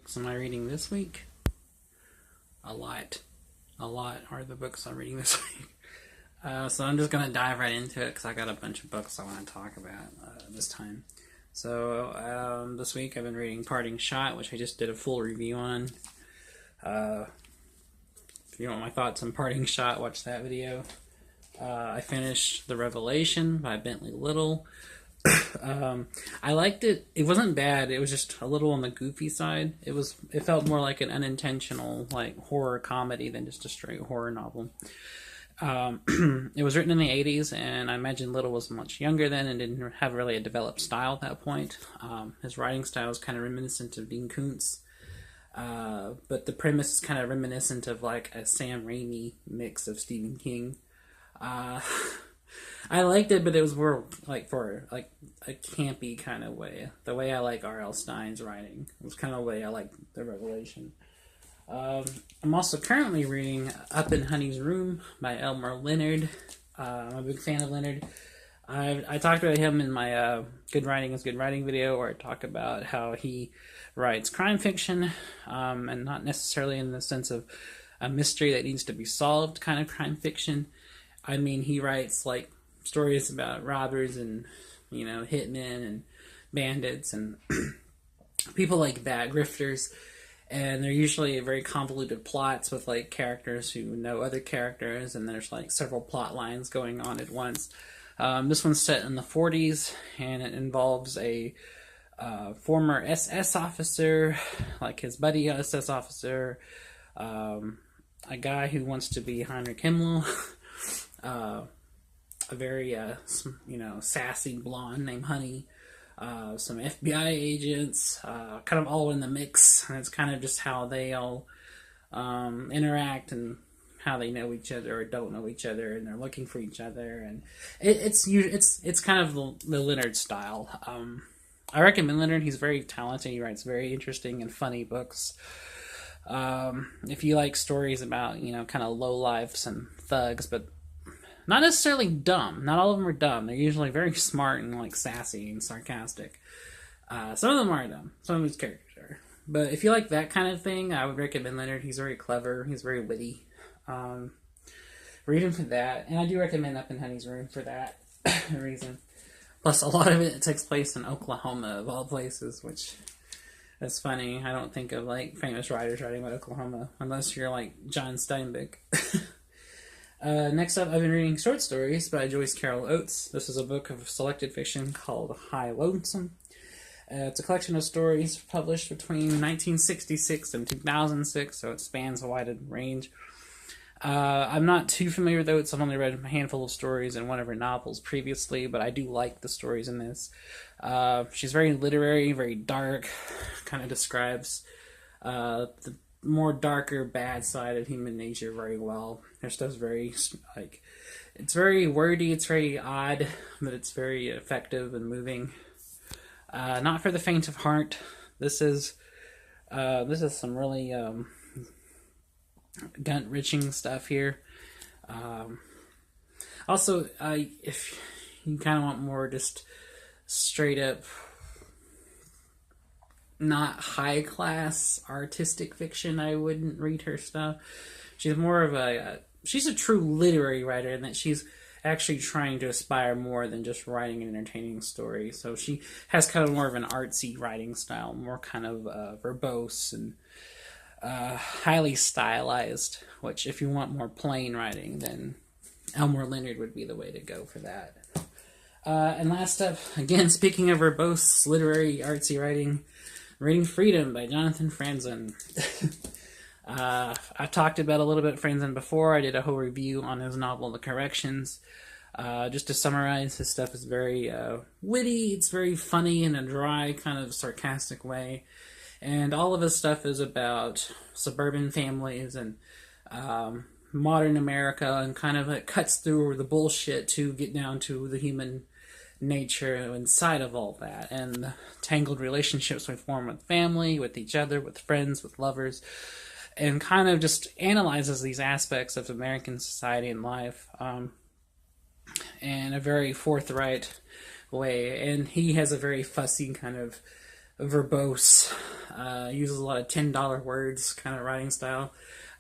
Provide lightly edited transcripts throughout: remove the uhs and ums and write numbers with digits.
books am I reading this week? A lot. A lot are the books I'm reading this week. So I'm just going to dive right into it because I got a bunch of books I want to talk about this time. So this week I've been reading Parting Shot, which I just did a full review on. If you want my thoughts on Parting Shot, watch that video. I finished The Revelation by Bentley Little. I liked it. It wasn't bad. It was just a little on the goofy side. It felt more like an unintentional horror comedy than just a straight horror novel. It was written in the 80s, and I imagine Little was much younger then and didn't have really a developed style at that point. His writing style is kind of reminiscent of Dean Koontz, but the premise is kind of reminiscent of like a Sam Raimi mix of Stephen King. I liked it, but it was more for a campy kind of way. The way I like R.L. Stine's writing was kind of the way I like The Revelation. I'm also currently reading Up in Honey's Room by Elmore Leonard. I'm a big fan of Leonard. I talked about him in my Good Writing is Good Writing video, where I talk about how he writes crime fiction, and not necessarily in the sense of a mystery that needs to be solved kind of crime fiction. I mean, he writes stories about robbers and hitmen and bandits and people like that, grifters. And they're usually very convoluted plots with characters who know other characters, and there's several plot lines going on at once. This one's set in the 40s, and it involves a former SS officer, his buddy SS officer, a guy who wants to be Heinrich Himmel, a very sassy blonde named Honey. Some FBI agents, kind of all in the mix, and it's kind of just how they all interact and how they know each other or don't know each other, and they're looking for each other, and it's kind of the Leonard style. I recommend Leonard. He's very talented. He writes very interesting and funny books. If you like stories about kind of low lives and thugs, but not necessarily dumb. Not all of them are dumb. They're usually very smart and sassy and sarcastic. Some of them are dumb. Some of his characters are. But if you like that kind of thing, I would recommend Leonard. He's very clever. He's very witty. Read him for that. And I do recommend Up in Honey's Room for that reason. Plus, a lot of it takes place in Oklahoma, of all places, which is funny. I don't think of famous writers writing about Oklahoma unless you're John Steinbeck. Next up, I've been reading short stories by Joyce Carol Oates. This is a book of selected fiction called High Lonesome. It's a collection of stories published between 1966 and 2006, so it spans a wide range. I'm not too familiar with Oates. I've only read a handful of stories and one of her novels previously, but I do like the stories in this. She's very literary, very dark, kind of describes the more darker, bad side of human nature very well. Her stuff's very, it's very wordy, it's very odd, but it's very effective and moving. Not for the faint of heart. This is some really gut-wrenching stuff here. Also, if you kind of want more just straight up not high class artistic fiction, I wouldn't read her stuff. She's more of she's a true literary writer in that she's actually trying to aspire more than just writing an entertaining story. So she has kind of more of an artsy writing style, more kind of verbose and highly stylized, which if you want more plain writing, then Elmore Leonard would be the way to go for that. And last up, again, speaking of verbose, literary, artsy writing, reading Freedom by Jonathan Franzen. I've talked about a little bit Franzen before. I did a whole review on his novel, The Corrections. Just to summarize, his stuff is very witty, it's very funny in a dry, kind of sarcastic way. And all of his stuff is about suburban families and modern America, and kind of it cuts through the bullshit to get down to the human nature inside of all that, and the tangled relationships we form with family, with each other, with friends, with lovers, and kind of just analyzes these aspects of American society and life in a very forthright way. And he has a very fussy kind of verbose Uses a lot of $10 words kind of writing style.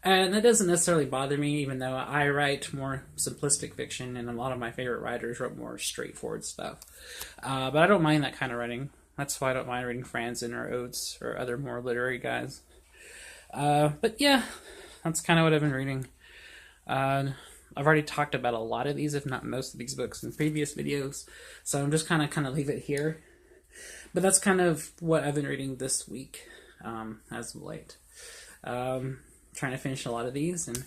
And that doesn't necessarily bother me, even though I write more simplistic fiction, and a lot of my favorite writers wrote more straightforward stuff. But I don't mind that kind of writing. That's why I don't mind reading Franzen or Oates or other more literary guys. But yeah, that's kind of what I've been reading. I've already talked about a lot of these, if not most of these books in previous videos, so I'm just kind of leave it here. But that's kind of what I've been reading this week, as of late. Trying to finish a lot of these and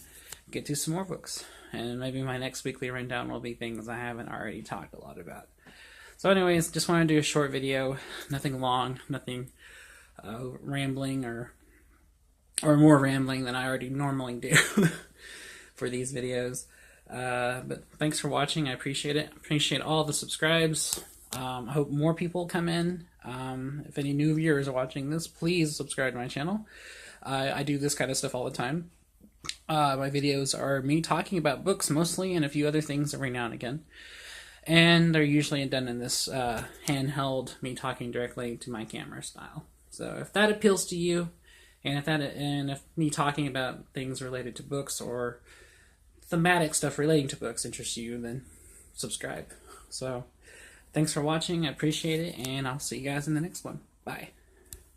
get to some more books. And maybe my next weekly rundown will be things I haven't already talked a lot about. So anyways, just want to do a short video. Nothing long, nothing rambling or more rambling than I already normally do for these videos. But thanks for watching. I appreciate it. Appreciate all the subscribes. I hope more people come in. If any new viewers are watching this, please subscribe to my channel. I do this kind of stuff all the time. My videos are me talking about books mostly, and a few other things every now and again. And they're usually done in this handheld, me talking directly to my camera style. So if that appeals to you, and if me talking about things related to books or thematic stuff relating to books interests you, then subscribe. So thanks for watching. I appreciate it, and I'll see you guys in the next one. Bye.